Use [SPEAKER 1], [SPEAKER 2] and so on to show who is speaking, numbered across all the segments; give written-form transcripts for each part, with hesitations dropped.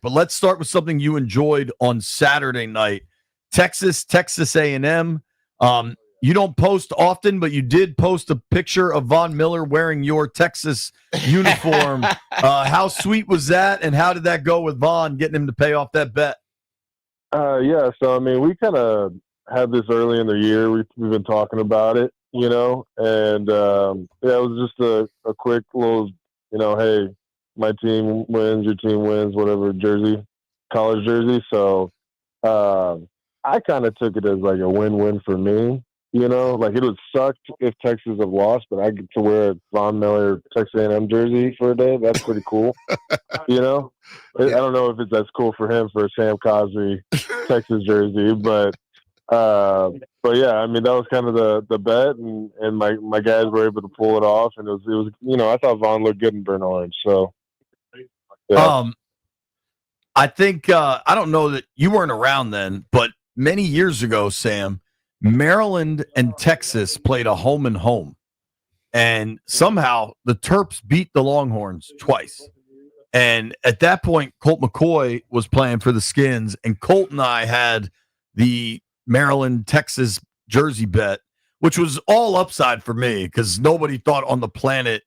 [SPEAKER 1] but let's start with something you enjoyed on Saturday night. Texas A&M. You don't post often, but you did post a picture of Von Miller wearing your Texas uniform. How sweet was that, and how did that go with Von, getting him to pay off that bet?
[SPEAKER 2] Yeah, so, I mean, we kind of had this early in the year. We've been talking about it, and, yeah, it was just a quick little, hey, my team wins, your team wins, whatever college jersey. So I kind of took it as like a win-win for me. Like it would suck if Texas have lost, but I get to wear a Von Miller Texas A&M jersey for a day. That's pretty cool. I don't know if it's as cool for him for a Sam Cosmi Texas jersey, but yeah, I mean that was kind of the bet, and my guys were able to pull it off, and it was I thought Von looked good in burnt orange. So yeah.
[SPEAKER 1] I think I don't know that you weren't around then, but many years ago, Sam, Maryland and Texas played a home and home, and somehow the Terps beat the Longhorns twice. And at that point, Colt McCoy was playing for the Skins, and Colt and I had the Maryland Texas jersey bet, which was all upside for me because nobody thought on the planet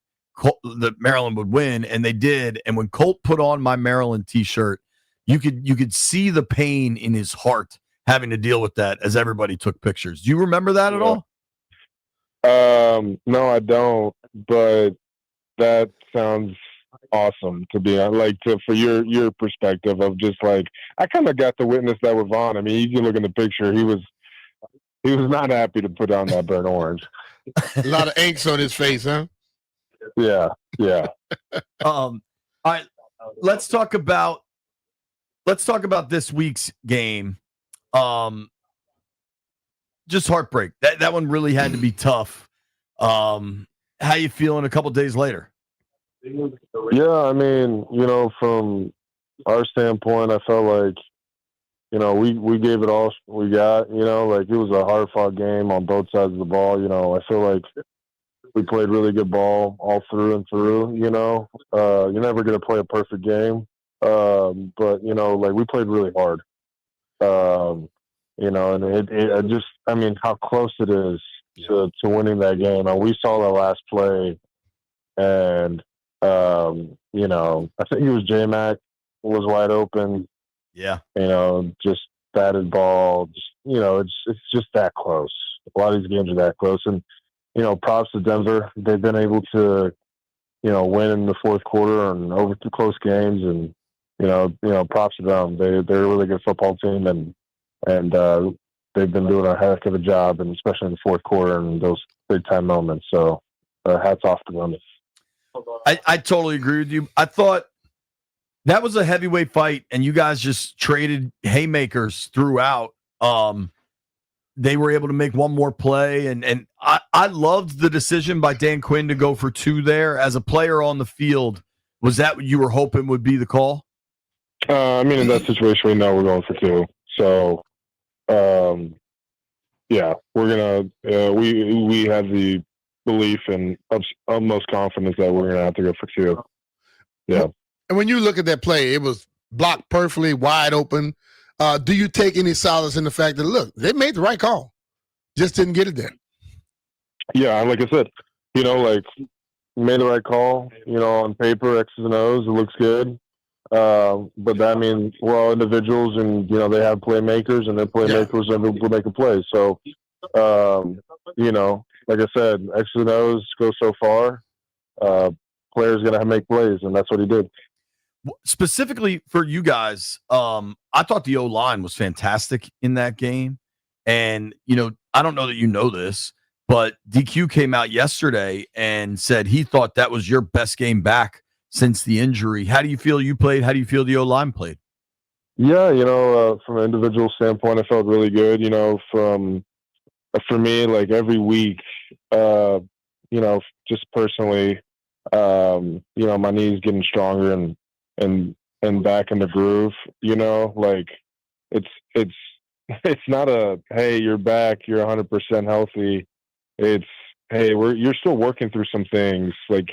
[SPEAKER 1] that Maryland would win, and they did. And when Colt put on my Maryland T-shirt, you could see the pain in his heart having to deal with that as everybody took pictures. Do you remember that at all?
[SPEAKER 2] No, I don't. But that sounds awesome to be for your perspective of just like I kind of got to witness that with Vaughn. I mean, you can look in the picture; he was not happy to put on that burnt orange.
[SPEAKER 3] A lot of angst on his face, huh?
[SPEAKER 2] Yeah.
[SPEAKER 1] All right, let's talk about this week's game. Just heartbreak. That one really had to be tough. How you feeling a couple days later?
[SPEAKER 2] Yeah, I mean, from our standpoint, I felt like, we gave it all we got, like it was a hard fought game on both sides of the ball. I feel like we played really good ball all through and through, you're never going to play a perfect game. But, like we played really hard, and it just, I mean, how close it is to winning that game. And we saw the last play and, I think it was J-Mac was wide open.
[SPEAKER 1] Yeah.
[SPEAKER 2] Just batted ball. Just, it's just that close. A lot of these games are that close. And, props to Denver. They've been able to, win in the fourth quarter and over two close games. And, props to them. They're a really good football team. And they've been doing a heck of a job, and especially in the fourth quarter and those big time moments. So hats off to them.
[SPEAKER 1] I totally agree with you. I thought that was a heavyweight fight, and you guys just traded haymakers throughout. They were able to make one more play, and I loved the decision by Dan Quinn to go for two there. As a player on the field, was that what you were hoping would be the call?
[SPEAKER 2] I mean, in that situation, we know we're going for two. So, yeah, we're gonna. We have the belief and utmost confidence that we're gonna have to go for two. Yeah.
[SPEAKER 3] And when you look at that play, it was blocked perfectly, wide open. Do you take any solace in the fact that, look, they made the right call, just didn't get it there?
[SPEAKER 2] Yeah, like I said, like made the right call. On paper, X's and O's, it looks good. But that means we're all individuals, and they have playmakers, and their playmakers will make a play. So, like I said, X's and O's go so far. Player's gonna make plays, and that's what he did.
[SPEAKER 1] Specifically for you guys, I thought the O-line was fantastic in that game. And, I don't know that you know this, but DQ came out yesterday and said he thought that was your best game back since the injury. How do you feel you played? How do you feel the O-line played?
[SPEAKER 2] Yeah, from an individual standpoint, I felt really good. For me, like every week, just personally, my knees getting stronger and back in the groove, like it's not a, hey, you're back, you're 100% healthy. It's, hey, you're still working through some things. Like,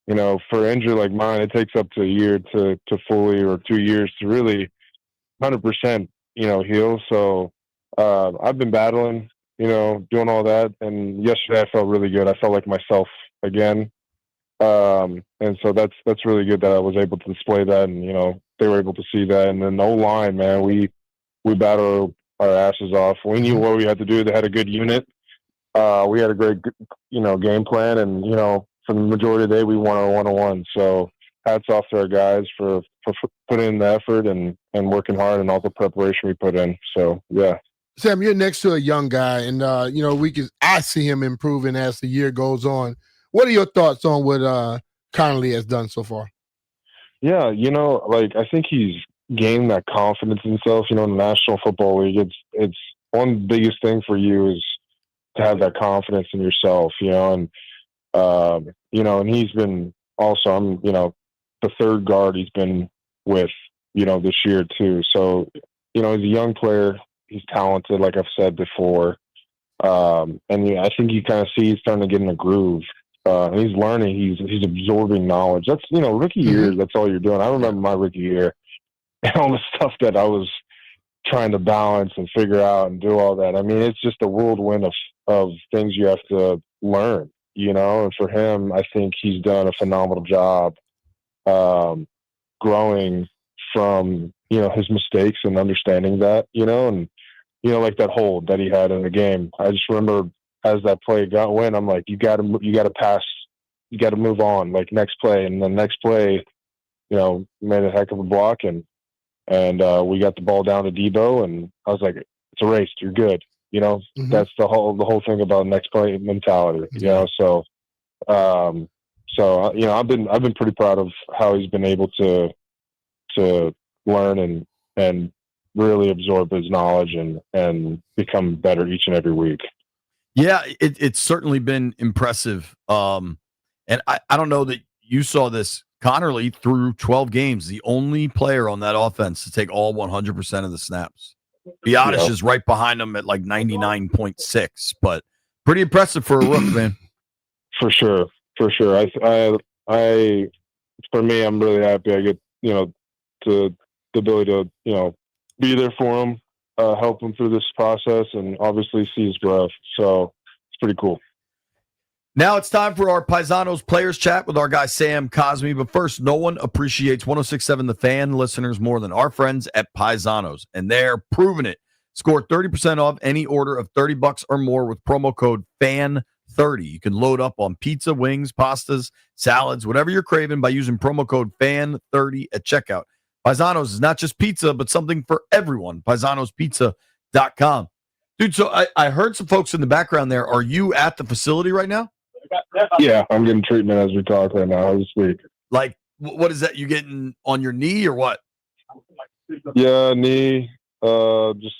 [SPEAKER 2] for an injury like mine, it takes up to a year to fully, or 2 years to really 100%, heal. So I've been battling, doing all that. And yesterday I felt really good. I felt like myself again. And so that's really good that I was able to display that, and they were able to see that. And then the line, man, we battled our asses off. We knew what we had to do. They had a good unit. We had a great game plan, and for the majority of the day we won our 1-on-1. So hats off to our guys for putting in the effort and working hard, and all the preparation we put in. So yeah.
[SPEAKER 3] Sam, you're next to a young guy, and I see him improving as the year goes on. What are your thoughts on what Connolly has done so far?
[SPEAKER 2] Yeah, I think he's gained that confidence in himself. In the National Football League, it's one biggest thing for you is to have that confidence in yourself, and he's been also, I'm, the third guard he's been with, this year too. So, he's a young player. He's talented, like I've said before. And I think you kind of see he's starting to get in a groove. He's learning. He's absorbing knowledge. That's, rookie years. That's all you're doing. I remember my rookie year and all the stuff that I was trying to balance and figure out and do all that. I mean, it's just a whirlwind of things you have to learn, and for him, I think he's done a phenomenal job, growing from, his mistakes and understanding that, and, like that hold that he had in the game. I just remember as that play went, I'm like, you got to pass, you got to move on, like next play. And the next play, made a heck of a block, and we got the ball down to Debo, and I was like, it's a race, you're good. That's the whole thing about next play mentality, So, I've been pretty proud of how he's been able to learn and really absorb his knowledge and become better each and every week.
[SPEAKER 1] Yeah, it's certainly been impressive. And I don't know that you saw this. Connerly, through 12 games, the only player on that offense to take all 100% of the snaps. Biotish is right behind him at like 99.6, but pretty impressive for a rook, man.
[SPEAKER 2] For sure. I for me, I'm really happy I get, the ability to, be there for him, help him through this process, and obviously see his growth. So it's pretty cool.
[SPEAKER 1] Now it's time for our Paisanos Players Chat with our guy Sam Cosmi. But first, no one appreciates 106.7 The Fan listeners more than our friends at Paisanos, and they're proving it. Score 30% off any order of $30 or more with promo code FAN30. You can load up on pizza, wings, pastas, salads, whatever you're craving by using promo code FAN30 at checkout. Paisanos is not just pizza, but something for everyone. Paisanospizza.com. Dude, so I heard some folks in the background there. Are you at the facility right now?
[SPEAKER 2] Yeah, I'm getting treatment as we talk right now this week.
[SPEAKER 1] Like, what is that? You getting on your knee or what?
[SPEAKER 2] Yeah, knee. Just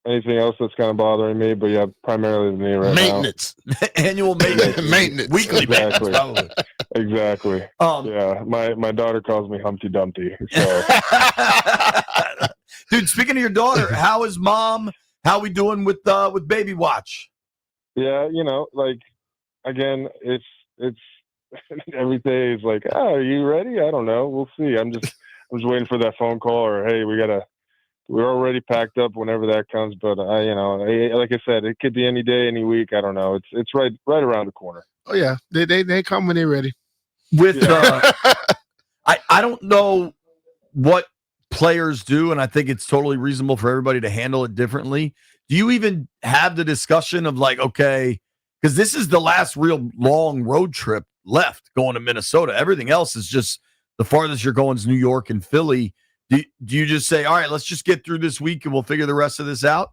[SPEAKER 2] anything else that's kind of bothering me, but yeah, primarily the knee right
[SPEAKER 3] maintenance.
[SPEAKER 2] now.
[SPEAKER 1] Annual maintenance.
[SPEAKER 3] Maintenance.
[SPEAKER 1] Weekly maintenance, probably.
[SPEAKER 2] Exactly. Yeah, my daughter calls me Humpty Dumpty. So.
[SPEAKER 1] Dude, speaking of your daughter, how is mom? How we doing with baby watch?
[SPEAKER 2] Yeah, again, it's every day is like, oh, are you ready? I don't know. We'll see. I'm just waiting for that phone call, or hey, we're already packed up whenever that comes. But like I said, it could be any day, any week. I don't know. It's right around the corner.
[SPEAKER 3] Oh yeah, they come when they're ready.
[SPEAKER 1] With I don't know what players do, and I think it's totally reasonable for everybody to handle it differently. Do you even have the discussion of like, okay, because this is the last real long road trip left going to Minnesota. Everything else is just the farthest you're going is New York and Philly. Do you just say, all right, let's just get through this week and we'll figure the rest of this out?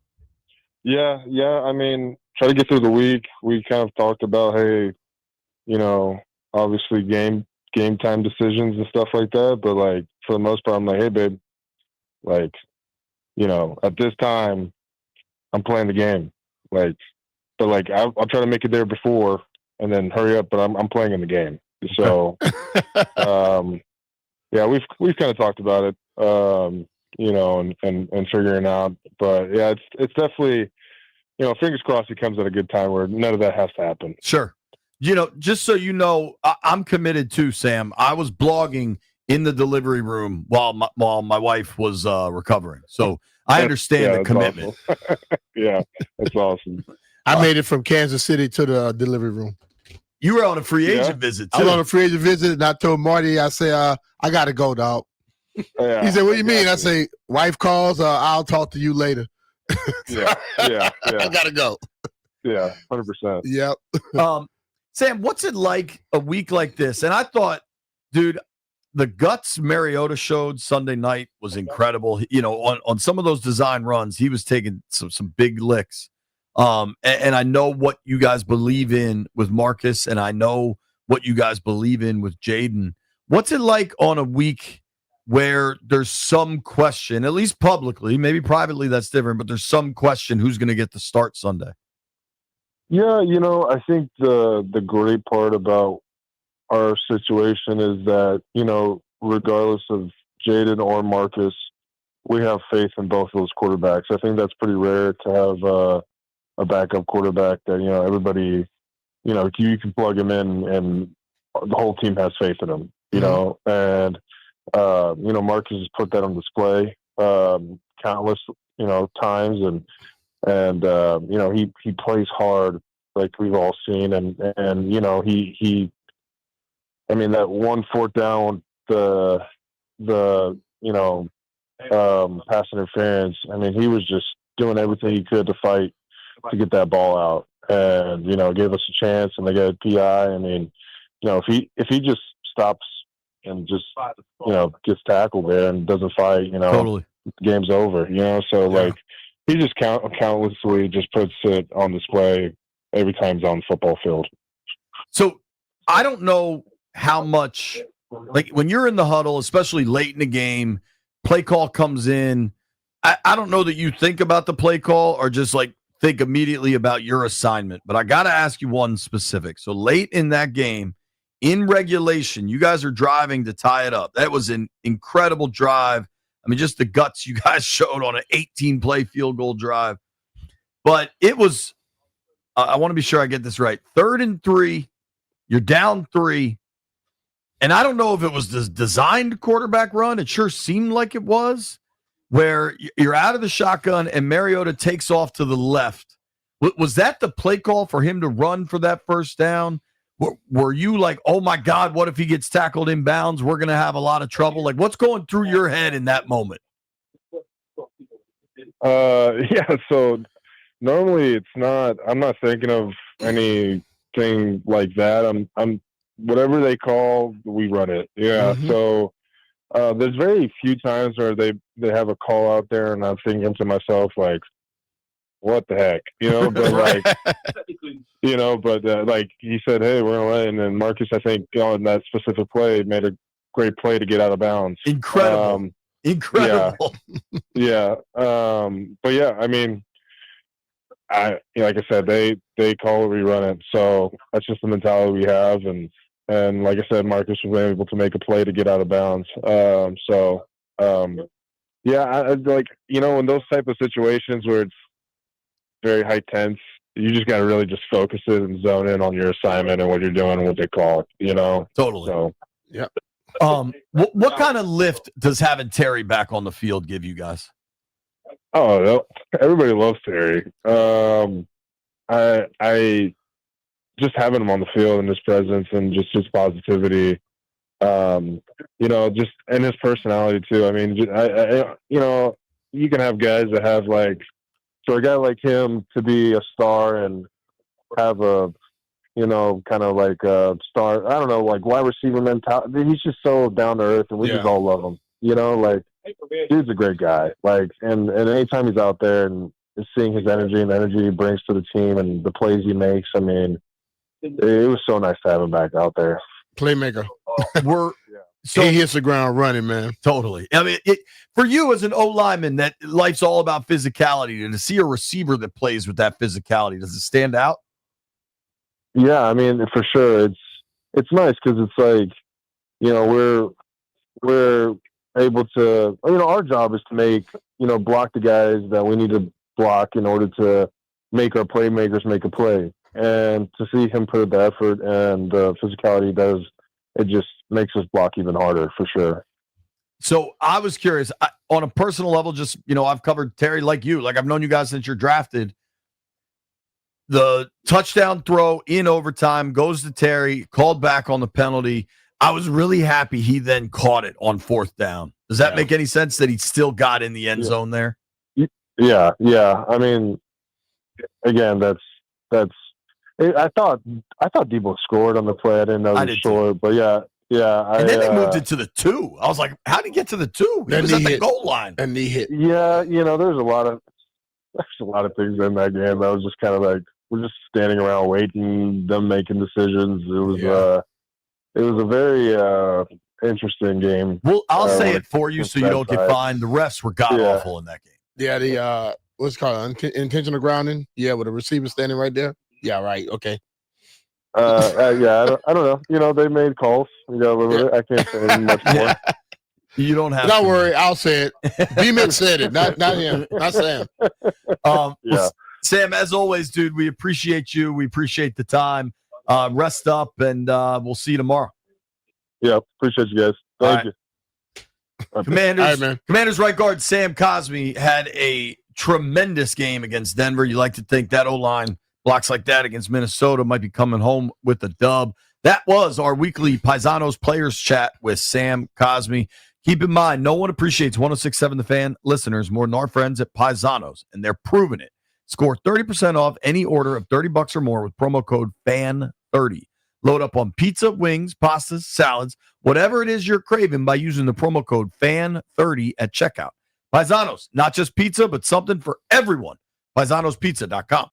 [SPEAKER 2] Yeah. I mean, try to get through the week. We kind of talked about, hey, obviously game time decisions and stuff like that. But like for the most part, I'm like, hey, babe, like, at this time, I'm playing the game. Like, but like I'll try to make it there before and then hurry up. But I'm playing in the game. So, yeah, we've kind of talked about it, and figuring out. But yeah, it's definitely, fingers crossed it comes at a good time where none of that has to happen.
[SPEAKER 1] Sure. Just so you know, I'm committed too, Sam. I was blogging in the delivery room while my wife was recovering. So I understand the commitment.
[SPEAKER 2] Awesome. Yeah, that's awesome.
[SPEAKER 3] I made it from Kansas City to the delivery room.
[SPEAKER 1] You were on a free agent visit, too.
[SPEAKER 3] I was on a free agent visit, and I told Marty, I said, I got to go, dog. Yeah, he said, what do you mean? I say, wife calls, I'll talk to you later.
[SPEAKER 2] Yeah.
[SPEAKER 3] I got to go.
[SPEAKER 2] Yeah, 100%.
[SPEAKER 3] Yep.
[SPEAKER 1] Sam, what's it like a week like this? And I thought, dude, the guts Mariota showed Sunday night was incredible. On some of those design runs, he was taking some big licks. And I know what you guys believe in with Marcus, and I know what you guys believe in with Jaden. What's it like on a week where there's some question, at least publicly, maybe privately that's different, but there's some question who's going to get the start Sunday?
[SPEAKER 2] Yeah, I think the great part about our situation is that, regardless of Jaden or Marcus, we have faith in both of those quarterbacks. I think that's pretty rare to have a backup quarterback that, everybody, you can plug him in and the whole team has faith in him, and, Marcus has put that on display countless, times and he plays hard like we've all seen. And that 1 4th down, the pass interference, he was just doing everything he could to fight to get that ball out and, gave us a chance and they got a PI. If he just stops and just, gets tackled there and doesn't fight,
[SPEAKER 1] Totally.
[SPEAKER 2] the game's over, so he just countlessly just puts it on display every time he's on the football field.
[SPEAKER 1] So I don't know how much, like when you're in the huddle, especially late in the game, play call comes in. I don't know that you think about the play call or just like think immediately about your assignment, but I got to ask you one specific. So late in that game, in regulation, you guys are driving to tie it up. That was an incredible drive. Just the guts you guys showed on an 18-play field goal drive. But it was, I want to be sure I get this right, 3rd and 3, you're down 3, and I don't know if it was the designed quarterback run. It sure seemed like it was, where you're out of the shotgun and Mariota takes off to the left. Was that the play call for him to run for that first down? Were you like, oh my God, what if he gets tackled in bounds? We're going to have a lot of trouble. Like, what's going through your head in that moment?
[SPEAKER 2] Yeah. So normally I'm not thinking of anything like that. I'm whatever they call, we run it. Yeah. Mm-hmm. So there's very few times where they have a call out there and I'm thinking to myself, like, what the heck, but like, like he said, hey, we're going to run. And then Marcus, I think on that specific play made a great play to get out of bounds.
[SPEAKER 1] Incredible.
[SPEAKER 2] Yeah. But yeah, like I said, they call it, we run it. So that's just the mentality we have. And like I said, Marcus was able to make a play to get out of bounds. Yeah, I like, in those type of situations where it's very high tense, you just got to really just focus it and zone in on your assignment and what you're doing and what they call it,
[SPEAKER 1] Totally.
[SPEAKER 2] So,
[SPEAKER 3] yeah.
[SPEAKER 1] What kind of lift does having Terry back on the field give you guys?
[SPEAKER 2] Oh, everybody loves Terry. I just having him on the field and his presence and just his positivity, just and his personality too. You can have guys that have like, for a guy like him to be a star and have a, kind of like a star, I don't know, like wide receiver mentality. He's just so down to earth and we just all love him. Dude's a great guy. Like, and anytime he's out there and seeing his energy and the energy he brings to the team and the plays he makes, it was so nice to have him back out there.
[SPEAKER 3] Playmaker.
[SPEAKER 1] So
[SPEAKER 3] he hits the ground running, man.
[SPEAKER 1] Totally. For you as an O-lineman, that life's all about physicality, and to see a receiver that plays with that physicality, does it stand out?
[SPEAKER 2] Yeah, for sure. It's nice because it's like, we're able to, our job is to make, block the guys that we need to block in order to make our playmakers make a play. and to see him put the effort and physicality he does, it just makes us block even harder for sure.
[SPEAKER 1] So I was curious on a personal level, just, I've covered Terry like you, like I've known you guys since you're drafted. The touchdown throw in overtime goes to Terry, called back on the penalty. I was really happy he then caught it on 4th down. Does that make any sense that he still got in the end zone there?
[SPEAKER 2] Yeah. I mean, again, that's. I thought Debo scored on the play. I didn't know he scored, but yeah.
[SPEAKER 1] And then they moved it to the 2. I was like, how did he get to the 2? He was at the goal line.
[SPEAKER 3] And he hit.
[SPEAKER 2] Yeah, there's a lot of things in that game. I was just kind of like, we're just standing around waiting, them making decisions. It was a very interesting game.
[SPEAKER 1] Well, I'll say it for you so you don't get fined. The refs were god awful in that game.
[SPEAKER 3] Yeah, the what's it called, intentional grounding. Yeah, with the receiver standing right there. Yeah, right. Okay.
[SPEAKER 2] I don't know. They made calls. I can't say much more.
[SPEAKER 1] You don't have.
[SPEAKER 3] Don't worry, I'll say it. BMitch said it, not him, not Sam.
[SPEAKER 1] Well, Sam, as always, dude, we appreciate you. We appreciate the time. Rest up, and we'll see you tomorrow.
[SPEAKER 2] Yeah, appreciate you guys. Thank you.
[SPEAKER 1] Commanders right guard Sam Cosmi had a tremendous game against Denver. You like to think that O-line blocks like that against Minnesota might be coming home with a dub. That was our weekly Paisanos Players Chat with Sam Cosmi. Keep in mind, no one appreciates 106.7 The Fan listeners more than our friends at Paisanos, and they're proving it. Score 30% off any order of $30 or more with promo code FAN30. Load up on pizza, wings, pastas, salads, whatever it is you're craving by using the promo code FAN30 at checkout. Paisanos, not just pizza, but something for everyone. Paisanospizza.com.